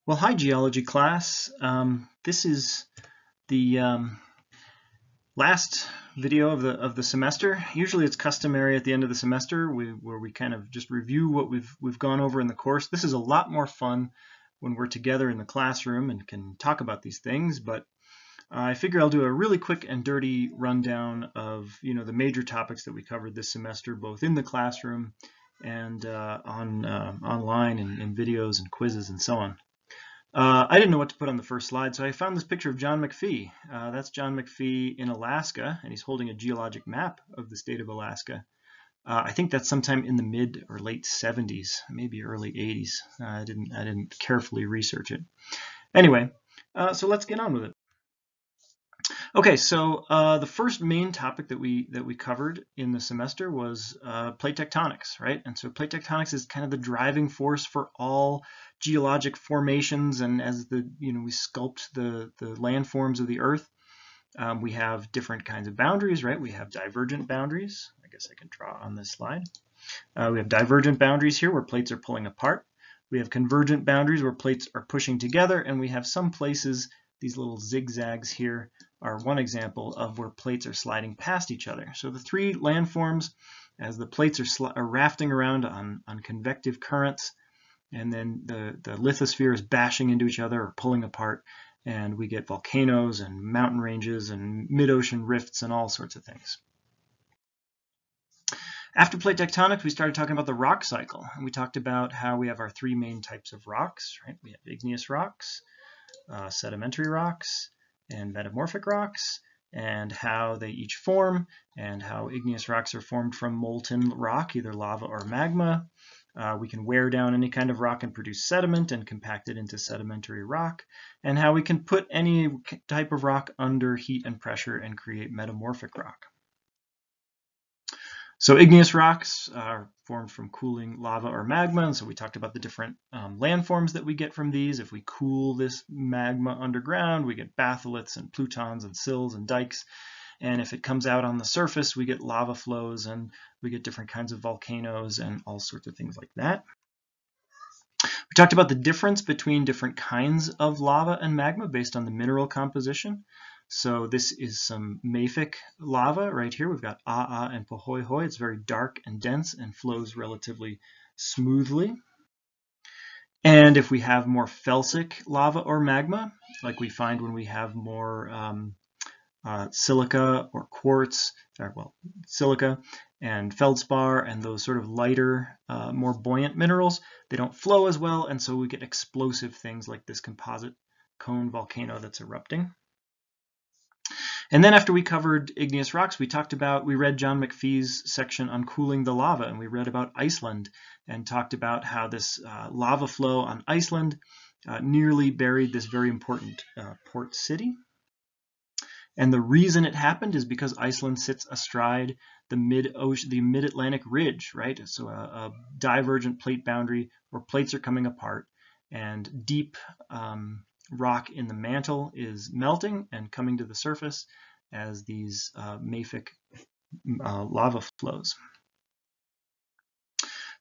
Well, hi, geology class. This is the last video of the semester. Usually, it's customary at the end of the semester where we kind of just review what we've gone over in the course. This is a lot more fun when we're together in the classroom and can talk about these things. But I figure I'll do a really quick and dirty rundown of the major topics that we covered this semester, both in the classroom and online and in videos and quizzes and so on. I didn't know what to put on the first slide, so I found this picture of John McPhee. That's John McPhee in Alaska, and he's holding a geologic map of the state of Alaska. I think that's sometime in the mid or late 70s, maybe early 80s. I didn't carefully research it. Anyway, so let's get on with it. Okay, so the first main topic that we covered in the semester was plate tectonics, right? And so plate tectonics is kind of the driving force for all geologic formations, and as we sculpt the landforms of the Earth, we have different kinds of boundaries, right? We have divergent boundaries. I guess I can draw on this slide. We have divergent boundaries here where plates are pulling apart. We have convergent boundaries where plates are pushing together, and we have some places, these little zigzags here are one example of where plates are sliding past each other. So the three landforms, as the plates are rafting around on convective currents, and then the lithosphere is bashing into each other or pulling apart, and we get volcanoes and mountain ranges and mid-ocean rifts and all sorts of things. After plate tectonics, we started talking about the rock cycle, and we talked about how we have our three main types of rocks, right? We have igneous rocks, sedimentary rocks, and metamorphic rocks, and how they each form, and how igneous rocks are formed from molten rock, either lava or magma. We can wear down any kind of rock and produce sediment and compact it into sedimentary rock, and how we can put any type of rock under heat and pressure and create metamorphic rock. So igneous rocks are formed from cooling lava or magma, and so we talked about the different landforms that we get from these. If we cool this magma underground, we get batholiths and plutons and sills and dikes. And if it comes out on the surface, we get lava flows and we get different kinds of volcanoes and all sorts of things like that. We talked about the difference between different kinds of lava and magma based on the mineral composition. So this is some mafic lava right here. We've got Aa and Pohoihoi. It's very dark and dense and flows relatively smoothly. And if we have more felsic lava or magma, like we find when we have more silica or quartz, silica and feldspar and those sort of lighter, more buoyant minerals, they don't flow as well, and so we get explosive things like this composite cone volcano that's erupting. And then after we covered igneous rocks, we read John McPhee's section on cooling the lava, and we read about Iceland and talked about how this lava flow on Iceland nearly buried this very important port city. And the reason it happened is because Iceland sits astride the mid-Atlantic ridge, right? So a divergent plate boundary where plates are coming apart, and deep rock in the mantle is melting and coming to the surface as these mafic lava flows.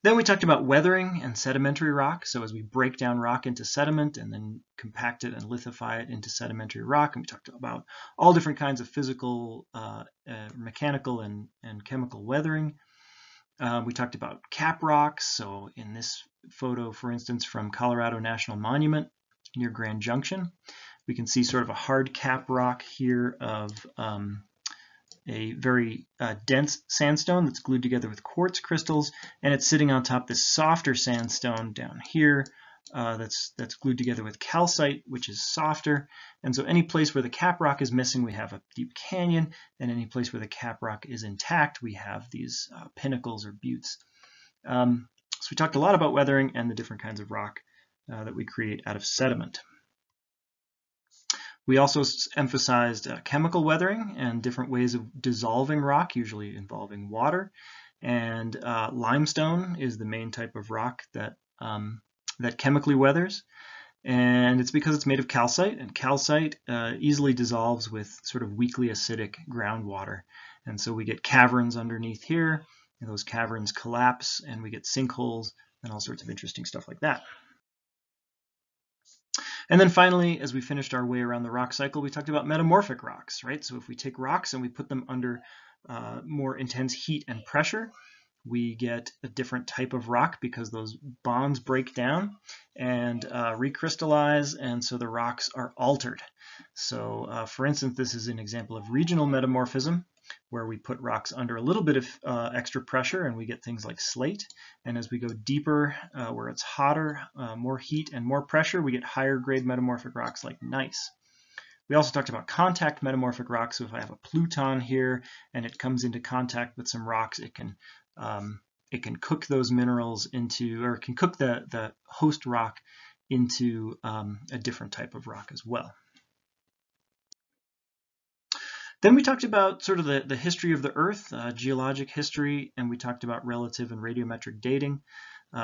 Then we talked about weathering and sedimentary rock. So as we break down rock into sediment and then compact it and lithify it into sedimentary rock, and we talked about all different kinds of physical, mechanical, and chemical weathering. We talked about cap rocks. So in this photo, for instance, from Colorado National Monument near Grand Junction, we can see sort of a hard cap rock here of a very dense sandstone that's glued together with quartz crystals, and it's sitting on top this softer sandstone down here that's glued together with calcite, which is softer. And so any place where the cap rock is missing, we have a deep canyon, and any place where the cap rock is intact, we have these pinnacles or buttes. So we talked a lot about weathering and the different kinds of rock that we create out of sediment. We also emphasized chemical weathering and different ways of dissolving rock, usually involving water. And limestone is the main type of rock that chemically weathers. And it's because it's made of calcite, and calcite easily dissolves with sort of weakly acidic groundwater. And so we get caverns underneath here, and those caverns collapse, and we get sinkholes and all sorts of interesting stuff like that. And then finally, as we finished our way around the rock cycle, we talked about metamorphic rocks, right? So if we take rocks and we put them under more intense heat and pressure, we get a different type of rock because those bonds break down and recrystallize, and so the rocks are altered. So for instance, this is an example of regional metamorphism, where we put rocks under a little bit of extra pressure and we get things like slate. And as we go deeper, where it's hotter, more heat and more pressure, we get higher grade metamorphic rocks like gneiss. We also talked about contact metamorphic rocks. So if I have a pluton here and it comes into contact with some rocks, it can cook those minerals into, or it can cook the host rock into a different type of rock as well. Then we talked about sort of the history of the Earth, geologic history, and we talked about relative and radiometric dating.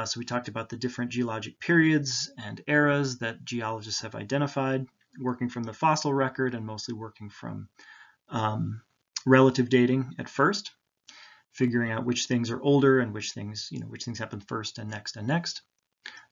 So we talked about the different geologic periods and eras that geologists have identified, working from the fossil record and mostly working from relative dating at first, figuring out which things are older and which things happen first and next and next.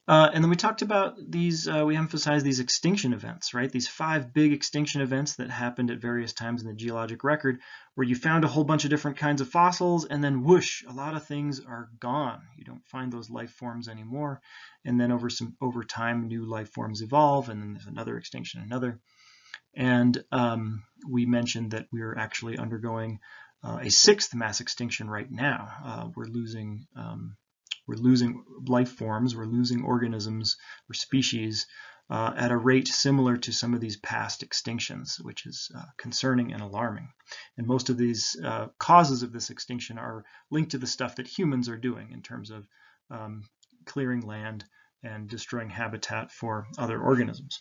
And then we talked about these, we emphasized these extinction events, right? These 5 big extinction events that happened at various times in the geologic record, where you found a whole bunch of different kinds of fossils, and then whoosh, a lot of things are gone. You don't find those life forms anymore. And then over time, new life forms evolve, and then there's another extinction, another. And we mentioned that we're actually undergoing a 6th mass extinction right now. We're losing life forms, we're losing organisms or species at a rate similar to some of these past extinctions, which is concerning and alarming. And most of these causes of this extinction are linked to the stuff that humans are doing in terms of clearing land and destroying habitat for other organisms.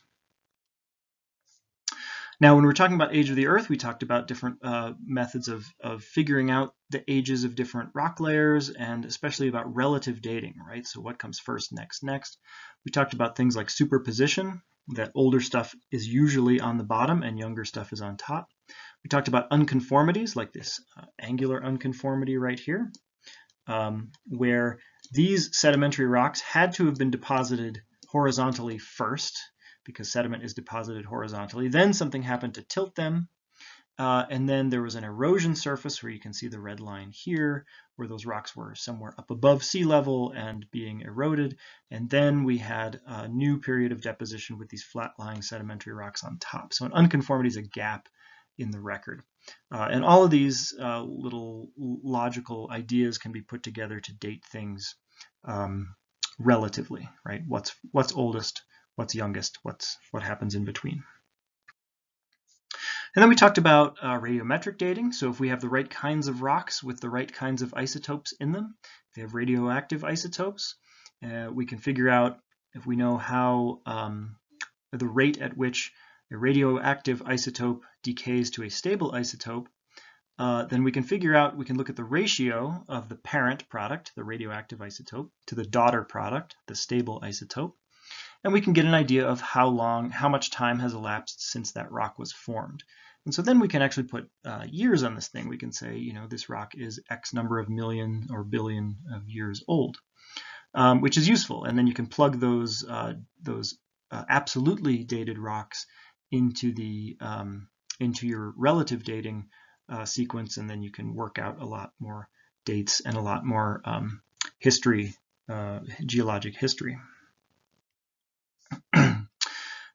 Now, when we're talking about age of the Earth, we talked about different methods of figuring out the ages of different rock layers, and especially about relative dating, right? So what comes first, next. We talked about things like superposition, that older stuff is usually on the bottom and younger stuff is on top. We talked about unconformities, like this angular unconformity right here, where these sedimentary rocks had to have been deposited horizontally first, because sediment is deposited horizontally. Then something happened to tilt them, and then there was an erosion surface where you can see the red line here, where those rocks were somewhere up above sea level and being eroded. And then we had a new period of deposition with these flat-lying sedimentary rocks on top. So an unconformity is a gap in the record. And all of these little logical ideas can be put together to date things relatively, right? What's oldest? What's youngest, what happens in between. And then we talked about radiometric dating. So if we have the right kinds of rocks with the right kinds of isotopes in them, if they have radioactive isotopes, we can figure out, if we know how the rate at which a radioactive isotope decays to a stable isotope, then we can look at the ratio of the parent product, the radioactive isotope, to the daughter product, the stable isotope. And we can get an idea of how much time has elapsed since that rock was formed. And so then we can actually put years on this thing. We can say, this rock is X number of million or billion of years old, which is useful. And then you can plug those absolutely dated rocks into your relative dating sequence, and then you can work out a lot more dates and a lot more geologic history.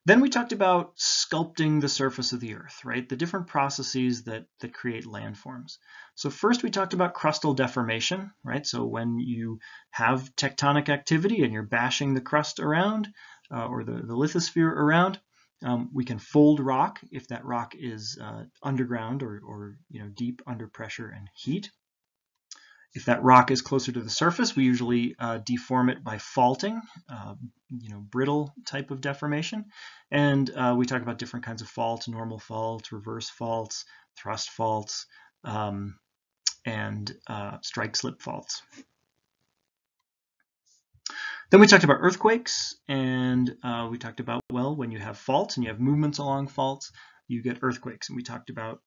Then we talked about sculpting the surface of the Earth, right? The different processes that create landforms. So first we talked about crustal deformation, right? So when you have tectonic activity and you're bashing the crust around, or the lithosphere around, we can fold rock if that rock is underground or deep under pressure and heat. If that rock is closer to the surface, we usually deform it by faulting, brittle type of deformation. And we talk about different kinds of faults: normal faults, reverse faults, thrust faults, and strike-slip faults. Then we talked about earthquakes, and we talked about, when you have faults and you have movements along faults, you get earthquakes. And we talked about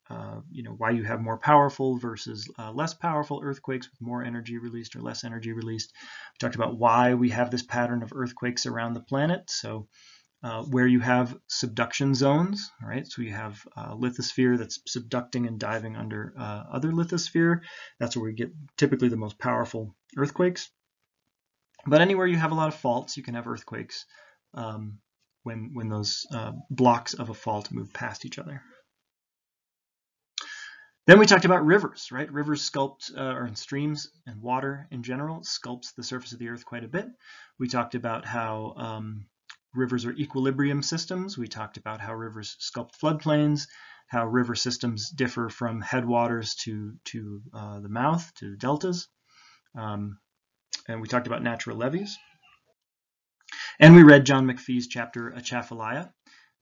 why you have more powerful versus less powerful earthquakes with more energy released or less energy released. We talked about why we have this pattern of earthquakes around the planet. So where you have subduction zones, right? So you have a lithosphere that's subducting and diving under other lithosphere. That's where we get typically the most powerful earthquakes. But anywhere you have a lot of faults, you can have earthquakes when those blocks of a fault move past each other. Then we talked about rivers, right? Rivers sculpt, or streams and water in general, sculpts the surface of the earth quite a bit. We talked about how rivers are equilibrium systems. We talked about how rivers sculpt floodplains, how river systems differ from headwaters to the mouth, to deltas. And we talked about natural levees. And we read John McPhee's chapter, Atchafalaya.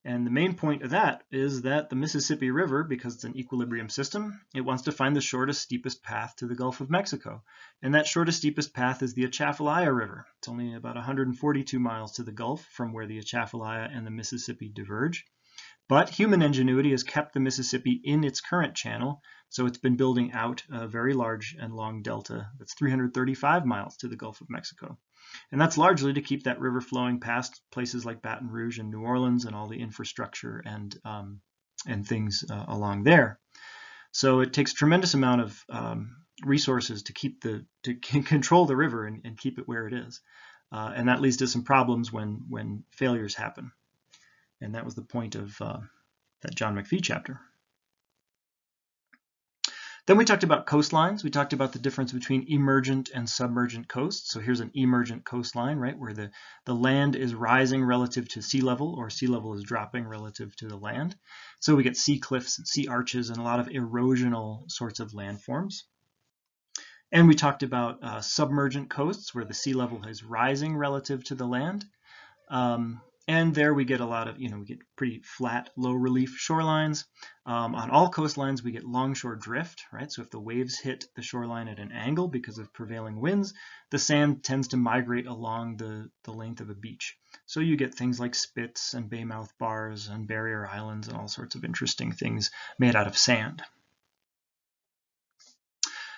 And the main point of that is that the Mississippi River, because it's an equilibrium system, it wants to find the shortest, steepest path to the Gulf of Mexico. And that shortest, steepest path is the Atchafalaya River. It's only about 142 miles to the Gulf from where the Atchafalaya and the Mississippi diverge. But human ingenuity has kept the Mississippi in its current channel, so it's been building out a very large and long delta that's 335 miles to the Gulf of Mexico. And that's largely to keep that river flowing past places like Baton Rouge and New Orleans and all the infrastructure and things along there. So it takes a tremendous amount of resources to control the river and keep it where it is. And that leads to some problems when failures happen. And that was the point of that John McPhee chapter. Then we talked about coastlines. We talked about the difference between emergent and submergent coasts. So here's an emergent coastline, right, where the land is rising relative to sea level, or sea level is dropping relative to the land. So we get sea cliffs and sea arches and a lot of erosional sorts of landforms. And we talked about submergent coasts, where the sea level is rising relative to the land. And there we get a lot of, we get pretty flat, low relief shorelines. On all coastlines, we get longshore drift, right? So if the waves hit the shoreline at an angle because of prevailing winds, the sand tends to migrate along the length of a beach. So you get things like spits and baymouth bars and barrier islands and all sorts of interesting things made out of sand.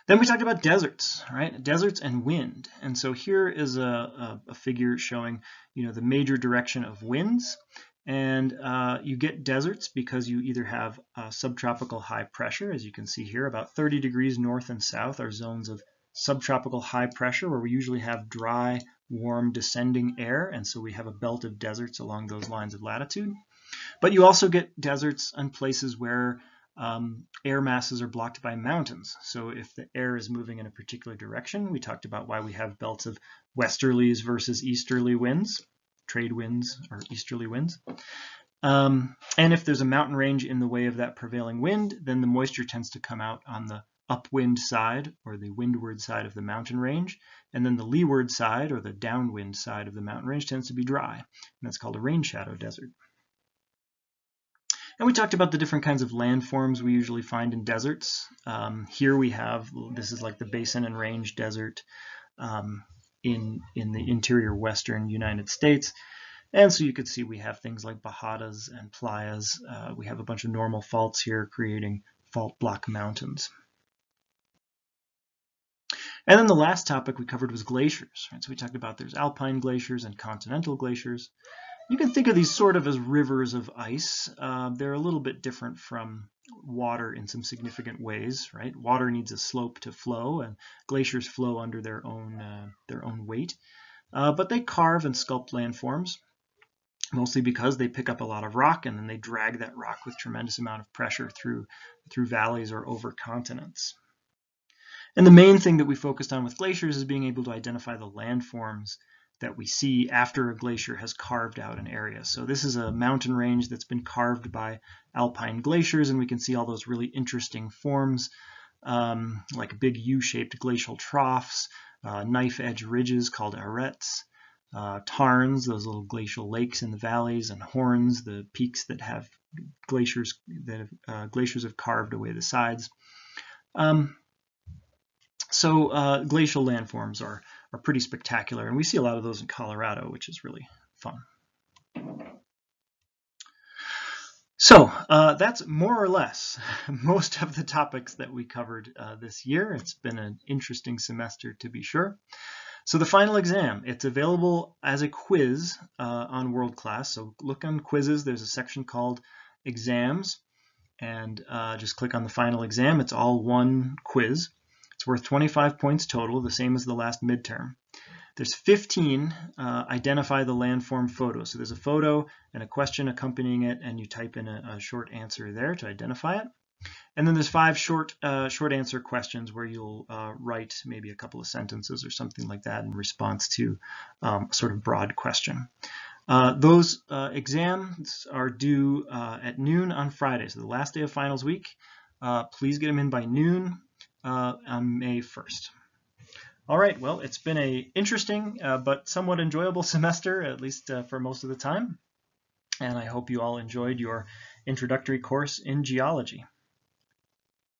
Then we talked about deserts, right? Deserts and wind. And so here is a figure showing, the major direction of winds. And you get deserts because you either have subtropical high pressure, as you can see here, about 30 degrees north and south are zones of subtropical high pressure, where we usually have dry, warm, descending air. And so we have a belt of deserts along those lines of latitude. But you also get deserts in places where air masses are blocked by mountains. So if the air is moving in a particular direction, we talked about why we have belts of westerlies versus easterly winds, trade winds or easterly winds. And if there's a mountain range in the way of that prevailing wind, then the moisture tends to come out on the upwind side, or the windward side of the mountain range, and then the leeward side, or the downwind side of the mountain range, tends to be dry. And that's called a rain shadow desert. And we talked about the different kinds of landforms we usually find in deserts. Here we have, this is like the basin and range desert in the interior western United States. And so you could see we have things like bajadas and playas. We have a bunch of normal faults here creating fault block mountains. And then the last topic we covered was glaciers. Right? So we talked about there's alpine glaciers and continental glaciers. You can think of these sort of as rivers of ice. They're a little bit different from water in some significant ways, right? Water needs a slope to flow, and glaciers flow under their own weight. But they carve and sculpt landforms, mostly because they pick up a lot of rock and then they drag that rock with tremendous amount of pressure through valleys or over continents. And the main thing that we focused on with glaciers is being able to identify the landforms that we see after a glacier has carved out an area. So this is a mountain range that's been carved by alpine glaciers, and we can see all those really interesting forms, like big U-shaped glacial troughs, knife edge ridges called arêtes, tarns, those little glacial lakes in the valleys, and horns, the peaks that have glaciers have carved away the sides. So glacial landforms are pretty spectacular, and we see a lot of those in Colorado, which is really fun. So that's more or less most of the topics that we covered this year. It's been an interesting semester, to be sure. So the final exam, it's available as a quiz on World Class. So look on quizzes, there's a section called exams, and just click on the final exam. It's all one quiz. It's worth 25 points total, the same as the last midterm. There's 15 identify the landform photos. So there's a photo and a question accompanying it, and you type in a short answer there to identify it. And then there's 5 short answer questions where you'll write maybe a couple of sentences or something like that in response to a sort of broad question. Those exams are due at noon on Friday, so the last day of finals week. Please get them in by noon on May 1st. All right, well, it's been an interesting but somewhat enjoyable semester, at least for most of the time. And I hope you all enjoyed your introductory course in geology.